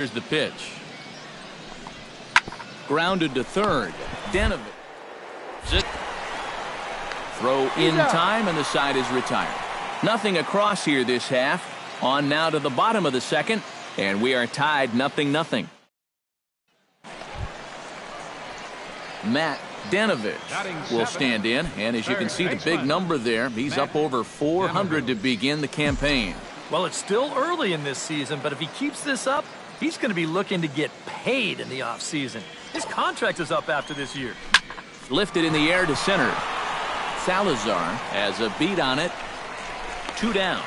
Here's the pitch. Grounded to third. Dannovich. Throw in time, and the side is retired. Nothing across here this half. On now to the bottom of the second, and we are tied 0-0. Matt Dannovich will stand in, and as you can see, the big number there, he's up over 400 to begin the campaign. Well, it's still early in this season, but if he keeps this up, he's going to be looking to get paid in the offseason. His contract is up after this year. Lifted in the air to center. Salazar has a beat on it. 2 down.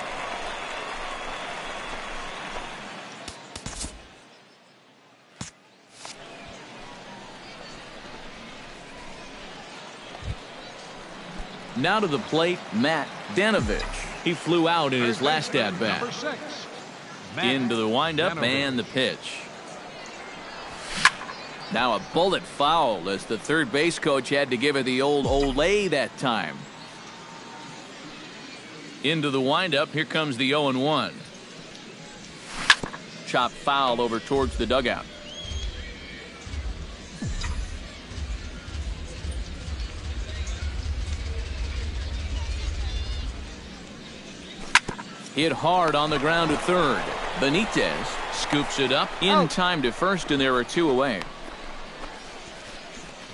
Now to the plate, Matt Dannovich. He flew out in his last at-bat. Into the windup and the pitch. Now a bullet foul as the third base coach had to give it the old Olay that time. Into the windup. Here comes the 0-1. Chop foul over towards the dugout. Hit hard on the ground to third. Benitez scoops it up in time to first, and there are 2 away.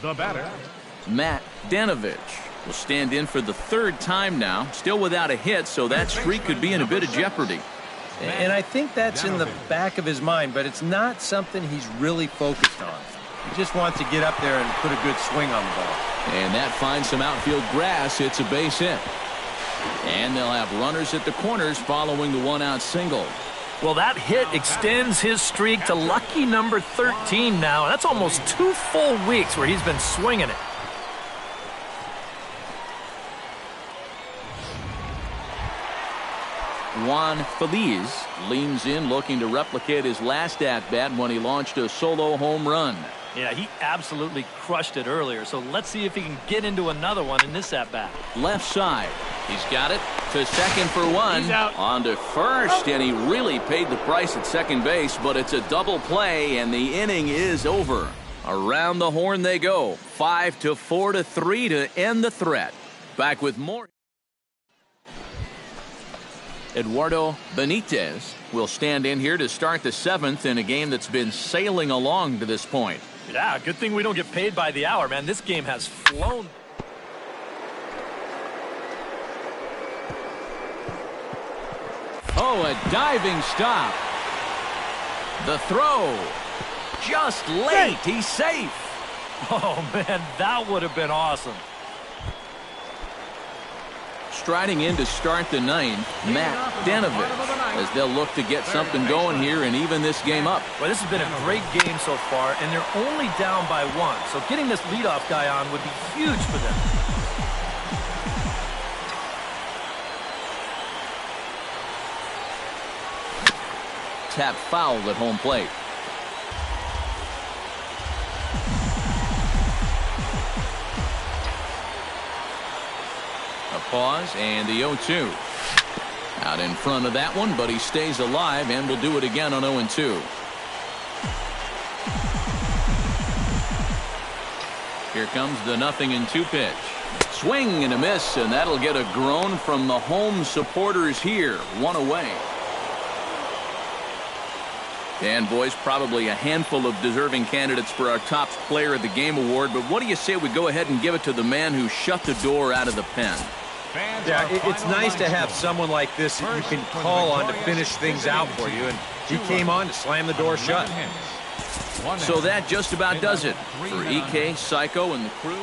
The batter, Matt Dannovich, will stand in for the 3rd time now. Still without a hit, so that streak could be in a bit of jeopardy. And I think that's in the back of his mind, but it's not something he's really focused on. He just wants to get up there and put a good swing on the ball. And that finds some outfield grass. It's a base hit. And they'll have runners at the corners following the 1-out single. Well, that hit extends his streak to lucky number 13 now. That's almost 2 full weeks where he's been swinging it. Juan Feliz leans in, looking to replicate his last at-bat when he launched a solo home run. Yeah, he absolutely crushed it earlier, so let's see if he can get into another one in this at-bat. Left side. He's got it to second for 1. He's out. On to first, and he really paid the price at second base, but it's a double play, and the inning is over. Around the horn they go. 5-4-3 to end the threat. Back with more. Eduardo Benitez will stand in here to start the 7th in a game that's been sailing along to this point. Yeah, good thing we don't get paid by the hour, man. This game has flown. Oh, a diving stop. The throw. Just late. He's safe. Oh, man, that would have been awesome. Striding in to start the 9th, Matt Dannovich, as they'll look to get something going here and even this game up. Well, this has been a great game so far, and they're only down by 1. So getting this leadoff guy on would be huge for them. Tap foul at home plate. A pause and the 0-2. Out in front of that one, but he stays alive and will do it again on 0-2. Here comes the 0-2 pitch. Swing and a miss, and that'll get a groan from the home supporters here. 1 away. And boys, probably a handful of deserving candidates for our top player of the game award, but what do you say we go ahead and give it to the man who shut the door out of the pen? Yeah, it's nice to have someone like this that you can call on to finish things out for you, and he came on to slam the door shut. So that just about does it for EK, Psycho, and the crew.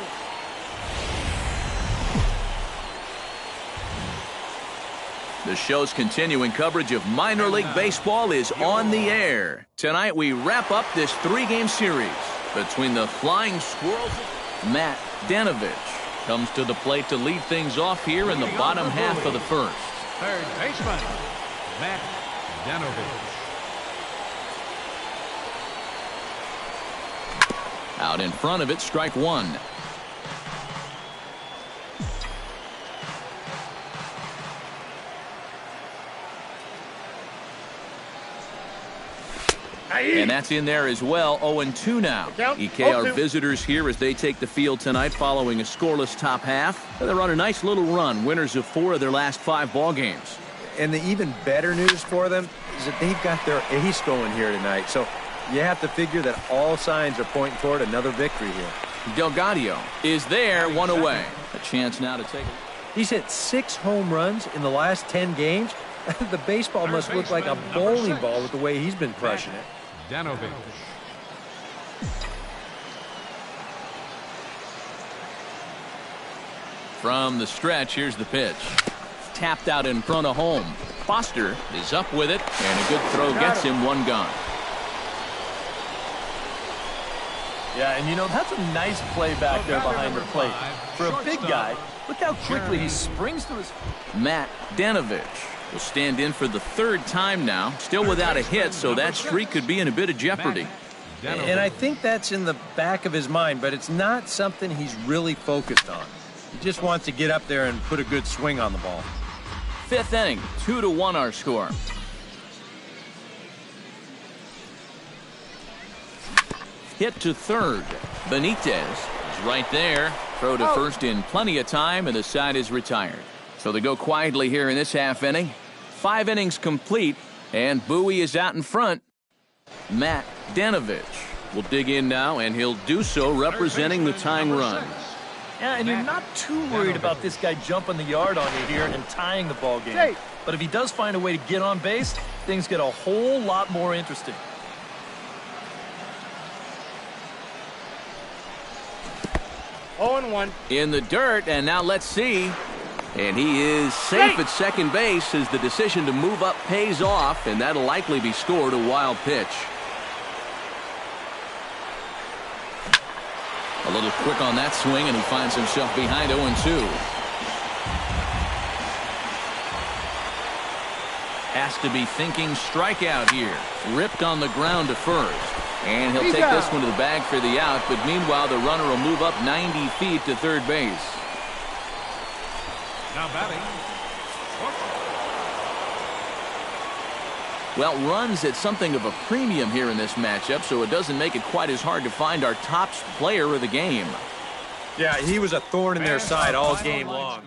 The show's continuing coverage of minor league baseball is on the air. Tonight we wrap up this 3-game series between the Flying Squirrels. Matt Dannovich comes to the plate to lead things off here in the bottom half of the first. Third baseman, Matt Dannovich. Out in front of it, strike 1. And that's in there as well. 0-2 now. EK are visitors here as they take the field tonight following a scoreless top half. They're on a nice little run, winners of 4 of their last 5 ball games. And the even better news for them is that they've got their ace going here tonight. So you have to figure that all signs are pointing toward another victory here. Delgadio is there, 1 away. A chance now to take it. He's hit 6 home runs in the last 10 games. The baseball must look like a bowling ball with the way he's been crushing it. Dannovich. From the stretch, here's the pitch. Tapped out in front of home. Foster is up with it, and a good throw gets him 1 gone. Yeah, and you know, that's a nice play back there behind the plate. For a big guy, look how quickly he springs to his... Matt Dannovich will stand in for the 3rd time now. Still without a hit, so that streak could be in a bit of jeopardy. And I think that's in the back of his mind, but it's not something he's really focused on. He just wants to get up there and put a good swing on the ball. 5th inning, 2-1 our score. Hit to 3rd. Benitez is right there. Throw to first in plenty of time, and the side is retired. So they go quietly here in this half inning. 5 innings complete, and Bowie is out in front. Matt Dannovich will dig in now, and he'll do so representing the tying run. Yeah, and you're not too worried about this guy jumping the yard on you here and tying the ball game. But if he does find a way to get on base, things get a whole lot more interesting. In the dirt, and now let's see. And he is safe at second base as the decision to move up pays off, and that'll likely be scored. A wild pitch. A little quick on that swing, and he finds himself behind 0-2. Has to be thinking strikeout here. Ripped on the ground to first. And he'll take this one to the bag for the out, but meanwhile the runner will move up 90 feet to third base. Now batting. Well, runs at something of a premium here in this matchup, so it doesn't make it quite as hard to find our top player of the game. Yeah, he was a thorn in their side all game long.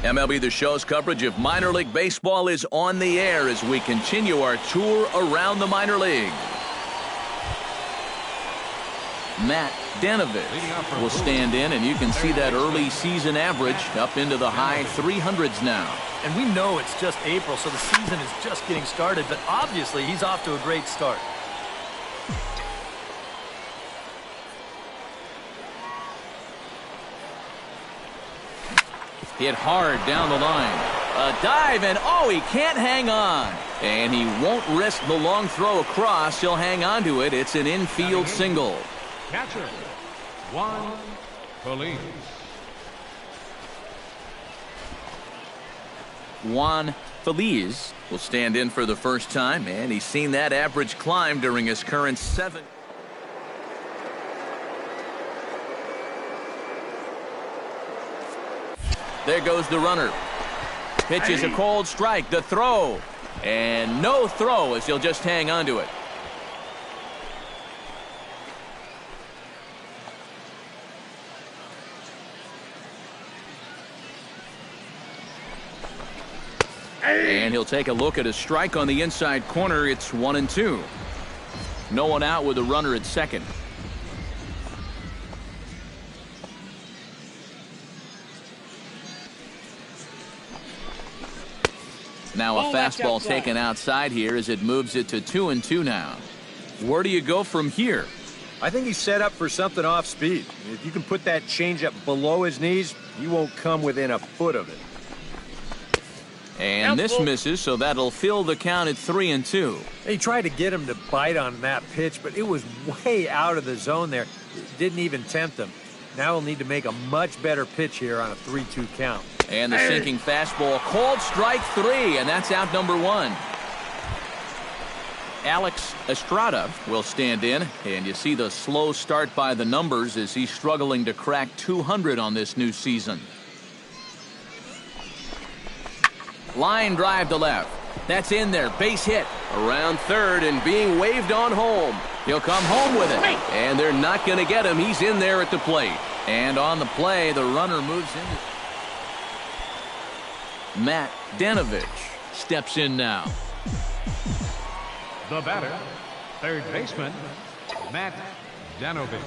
MLB The Show's coverage of minor league baseball is on the air as we continue our tour around the minor league. Matt Dannovich will stand in, and you can see that early season average up into the high 300s now. And we know it's just April, so the season is just getting started, but obviously he's off to a great start. Hit hard down the line. A dive, and oh, he can't hang on. And he won't risk the long throw across. He'll hang on to it. It's an infield single. Catcher, Juan Feliz. Juan Feliz will stand in for the first time, and he's seen that average climb during his current 7. There goes the runner. Pitches a cold strike. The throw. And no throw as he'll just hang on to it. And he'll take a look at a strike on the inside corner. It's 1-2. No one out with a runner at second. Now a fastball taken outside here as it moves it to 2-2 now. Where do you go from here? I think he's set up for something off speed. If you can put that changeup below his knees, he won't come within a foot of it. And this misses, so that'll fill the count at 3-2. He tried to get him to bite on that pitch, but it was way out of the zone there. It didn't even tempt him. Now he'll need to make a much better pitch here on a 3-2 count. And the sinking fastball called strike 3, and that's out number 1. Alex Estrada will stand in, and you see the slow start by the numbers as he's struggling to crack 200 on this new season. Line drive to left. That's in there. Base hit. Around third and being waved on home. He'll come home with it. And they're not going to get him. He's in there at the plate. And on the play, the runner moves in. Matt Dannovich steps in now. The batter, third baseman, Matt Dannovich.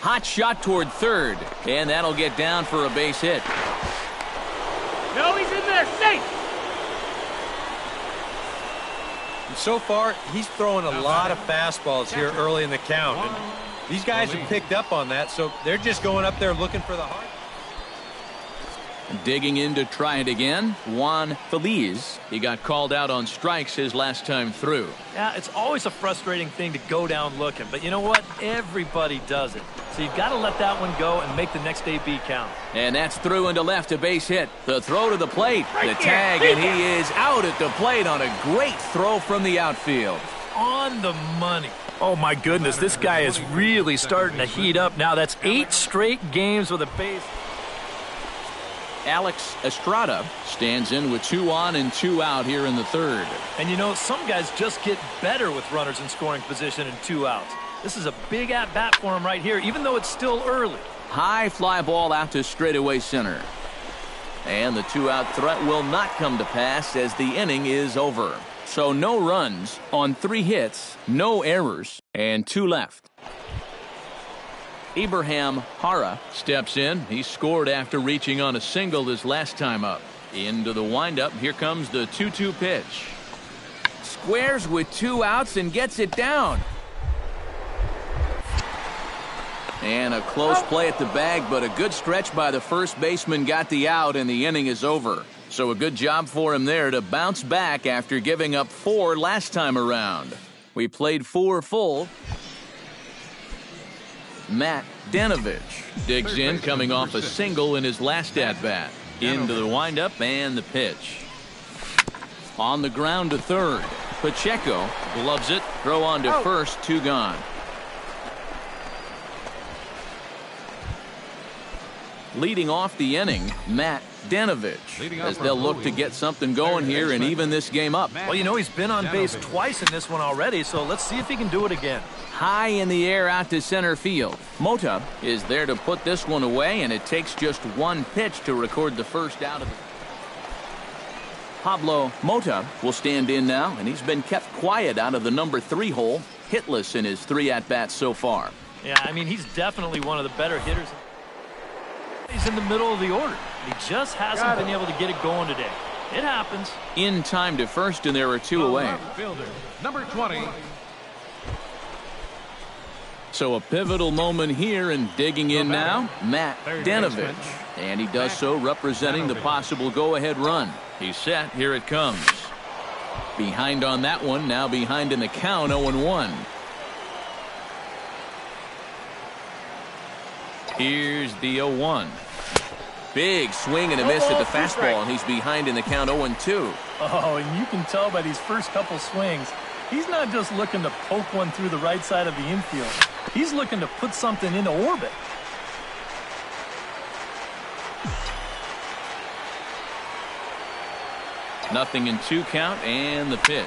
Hot shot toward third. And that'll get down for a base hit. No, he's in there, safe! So far, he's throwing a lot of fastballs here early in the count. And these guys have picked up on that, so they're just going up there looking for the heart. Digging in to try it again, Juan Feliz. He got called out on strikes his last time through. Yeah, it's always a frustrating thing to go down looking, but you know what? Everybody does it. So you've got to let that one go and make the next AB count. And that's through into left, a base hit. The throw to the plate, the tag, and he is out at the plate on a great throw from the outfield. On the money. Oh, my goodness, this guy is really starting to heat up now. That's 8 straight games with a base. Alex Estrada stands in with 2 on and 2 out here in the third. And you know, some guys just get better with runners in scoring position and 2 outs. This is a big at-bat for him right here, even though it's still early. High fly ball out to straightaway center. And the 2-out threat will not come to pass as the inning is over. So no runs on 3 hits, no errors, and 2 left. Abraham Hara steps in. He scored after reaching on a single his last time up. Into the windup. Here comes the 2-2 pitch. Squares with 2 outs and gets it down. And a close play at the bag, but a good stretch by the first baseman got the out, and the inning is over. So a good job for him there to bounce back after giving up 4 last time around. We played 4 full. Matt Dannovich digs in, coming off a single in his last at-bat. Into the windup and the pitch. On the ground to third. Pacheco gloves it. Throw on to first. 2 gone. Leading off the inning, Matt Dannovich, as they'll look to get something going here and even this game up. Well, you know, he's been on base twice in this one already, so let's see if he can do it again. High in the air out to center field. Mota is there to put this one away, and it takes just 1 pitch to record the first out of it. Pablo Mota will stand in now, and he's been kept quiet out of the number 3 hole, hitless in his 3 at-bats so far. Yeah, I mean, he's definitely one of the better hitters. He's in the middle of the order. He just hasn't been able to get it going today. It happens. In time to first, and there are 2 away. Fielder, number 20. So a pivotal moment here, and digging in now, Matt Dannovich. And he does so representing the possible go-ahead run. He's set. Here it comes. Behind on that one. Now behind in the count, 0-1. Here's the 0-1. Big swing and a miss at the fastball, and he's behind in the count, 0-2. Oh, and you can tell by these first couple swings, he's not just looking to poke one through the right side of the infield. He's looking to put something into orbit. Nothing in 2 count, and the pitch.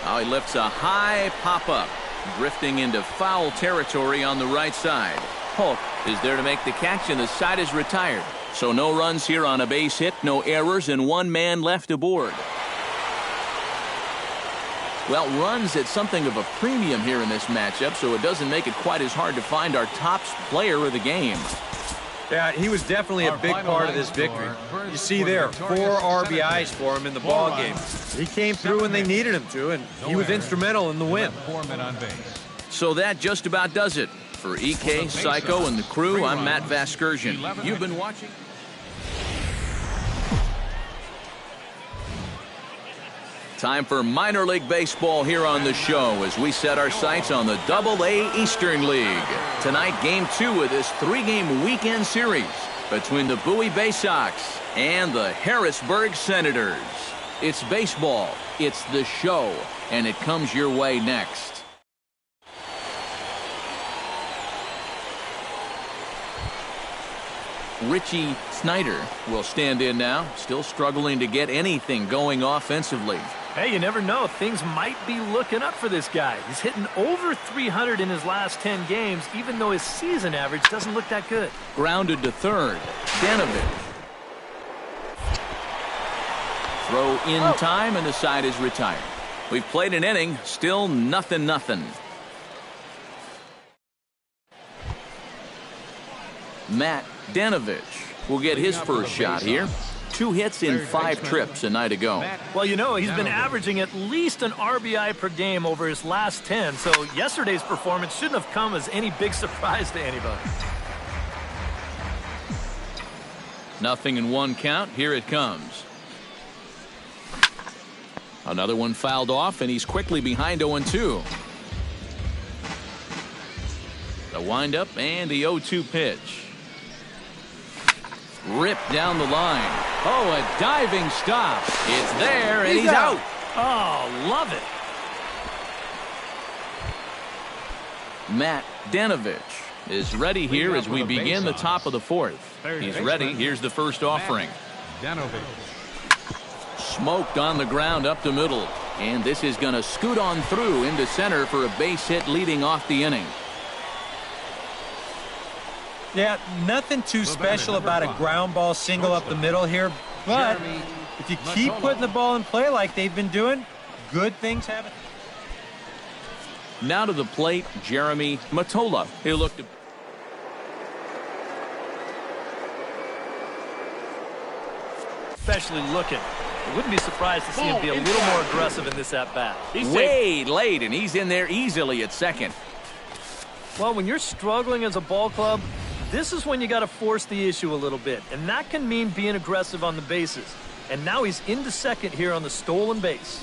Now he lifts a high pop-up, drifting into foul territory on the right side. Polk is there to make the catch, and the side is retired. So no runs here on a base hit, no errors, and 1 man left aboard. Well, runs at something of a premium here in this matchup, so it doesn't make it quite as hard to find our top player of the game. Yeah, he was definitely a big part of this victory. You see there, 4 RBIs for him in the ball game. He came through when they needed him to, and he was instrumental in the win. 4 men on base. So that just about does it. For EK, Psycho, and the crew, I'm Matt Vasgersian. You've been watching. Time for minor league baseball here on the show as we set our sights on the AA Eastern League. Tonight, Game 2 of this 3-game weekend series between the Bowie Bay Sox and the Harrisburg Senators. It's baseball, it's the show, and it comes your way next. Richie Snyder will stand in now, still struggling to get anything going offensively. Hey, you never know. Things might be looking up for this guy. He's hitting over 300 in his last 10 games, even though his season average doesn't look that good. Grounded to third. Dannovich. Throw in time, and the side is retired. We've played an inning, still nothing. Matt Dannovich will get his first shot here. 2 hits in 5 trips a night ago. Well, you know, he's been averaging at least an RBI per game over his last 10, so yesterday's performance shouldn't have come as any big surprise to anybody. 0-1 count. Here it comes. Another one fouled off, and he's quickly behind 0-2. The windup and the 0-2 pitch. Ripped down the line. Oh, a diving stop. It's there, and he's out. Oh, love it. Matt Dannovich is ready here as we begin the top of the 4th. He's ready. Here's the first offering. Dannovich. Smoked on the ground up the middle. And this is going to scoot on through into center for a base hit leading off the inning. Yeah, nothing too special about a ground ball single up the middle here, but if you keep putting the ball in play like they've been doing, good things happen. Now to the plate, Jeremy Matola. He'll look to... Especially looking. I wouldn't be surprised to see him be a little more aggressive in this at-bat. Way late, and he's in there easily at second. Well, when you're struggling as a ball club, this is when you got to force the issue a little bit, and that can mean being aggressive on the bases. And now he's into second here on the stolen base.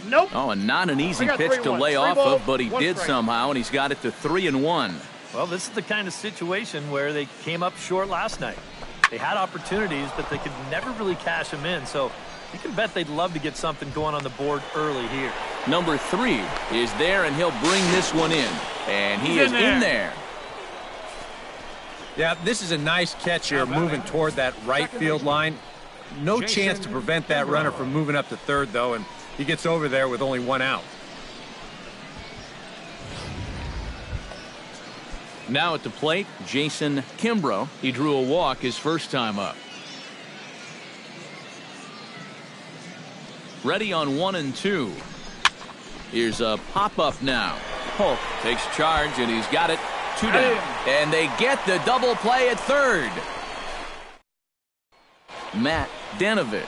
Nope. Oh, and not an easy pitch to lay off of, but he did somehow, and he's got it to 3-1. Well, this is the kind of situation where they came up short last night. They had opportunities, but they could never really cash them in. So you can bet they'd love to get something going on the board early here. Number 3 is there, and he'll bring this one in. And he is in there. Yeah, this is a nice catch here, moving toward that right field line. No chance to prevent that runner from moving up to third, though, and he gets over there with only 1 out. Now at the plate, Jason Kimbrough. He drew a walk his first time up. Ready on 1-2. Here's a pop-up now. Polk takes charge, and he's got it 2 down. And they get the double play at third. Matt Dannovich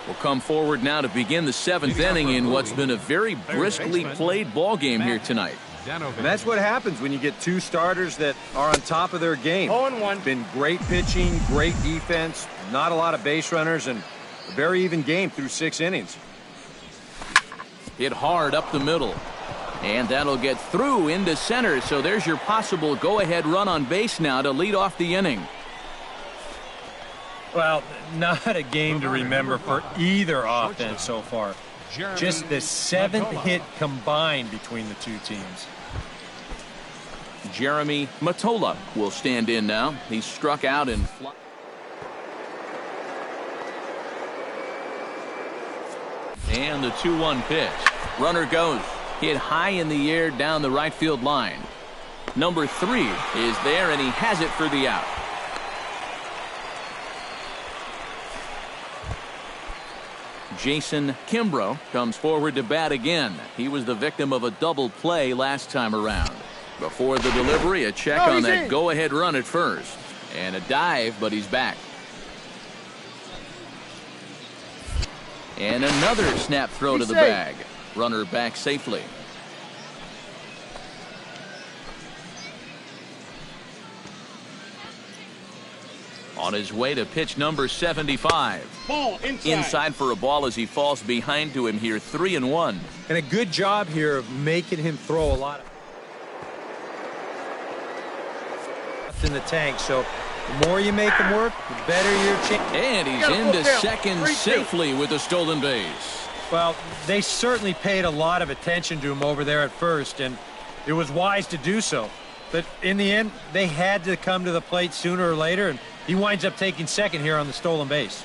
will come forward now to begin the 7th inning in what's been a very briskly played ball game here tonight. And that's what happens when you get 2 starters that are on top of their game. 0-1. Been great pitching, great defense, not a lot of base runners, and a very even game through 6 innings. Hit hard up the middle. And that'll get through into center, so there's your possible go-ahead run on base now to lead off the inning. Well, not a game to remember for either offense so far. Just the 7th hit combined between the 2 teams. Jeremy Matola will stand in now. He's struck out and and the 2-1 pitch. Runner goes. Hit high in the air down the right field line. Number 3 is there, and he has it for the out. Jason Kimbrough comes forward to bat again. He was the victim of a double play last time around. Before the delivery, a check on that go-ahead run at first. And a dive, but he's back. And another snap throw to the bag. Runner back safely. On his way to pitch number 75. Ball inside for a ball as he falls behind to him here, 3-1. And a good job here of making him throw a lot in the tank. So the more you make him work, the better your chance. And he's into second safely with a stolen base. Well, they certainly paid a lot of attention to him over there at first, and it was wise to do so. But in the end, they had to come to the plate sooner or later, and he winds up taking second here on the stolen base.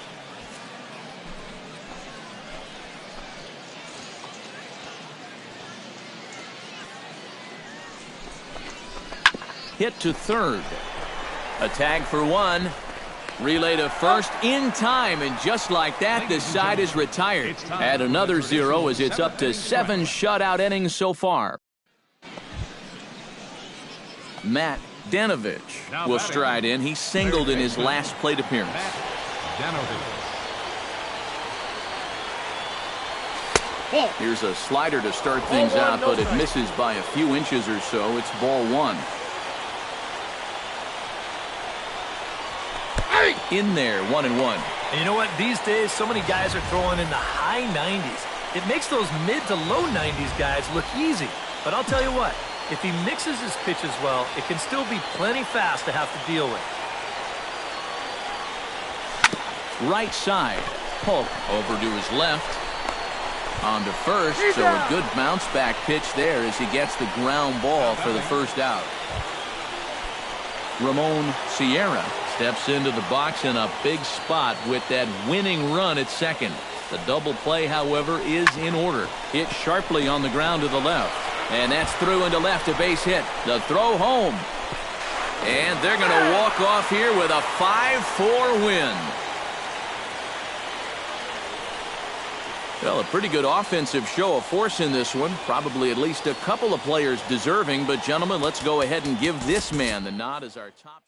Hit to third. A tag for one. Relay to first in time, and just like that, the side is retired. Add another 0 as it's up to 7 shutout innings so far. Matt Dannovich will stride in. He singled in his last plate appearance. Here's a slider to start things out, but it misses by a few inches or so. It's ball one. In there, 1-1. And you know what? These days, so many guys are throwing in the high 90s. It makes those mid to low 90s guys look easy. But I'll tell you what, if he mixes his pitches well, it can still be plenty fast to have to deal with. Right side. Polk over to his left. On to first, so a good bounce back pitch there as he gets the ground ball for the first out. Ramon Sierra steps into the box in a big spot with that winning run at second. The double play, however, is in order. Hit sharply on the ground to the left. And that's through into left, a base hit. The throw home. And they're going to walk off here with a 5-4 win. Well, a pretty good offensive show of force in this one. Probably at least a couple of players deserving. But, gentlemen, let's go ahead and give this man the nod as our top.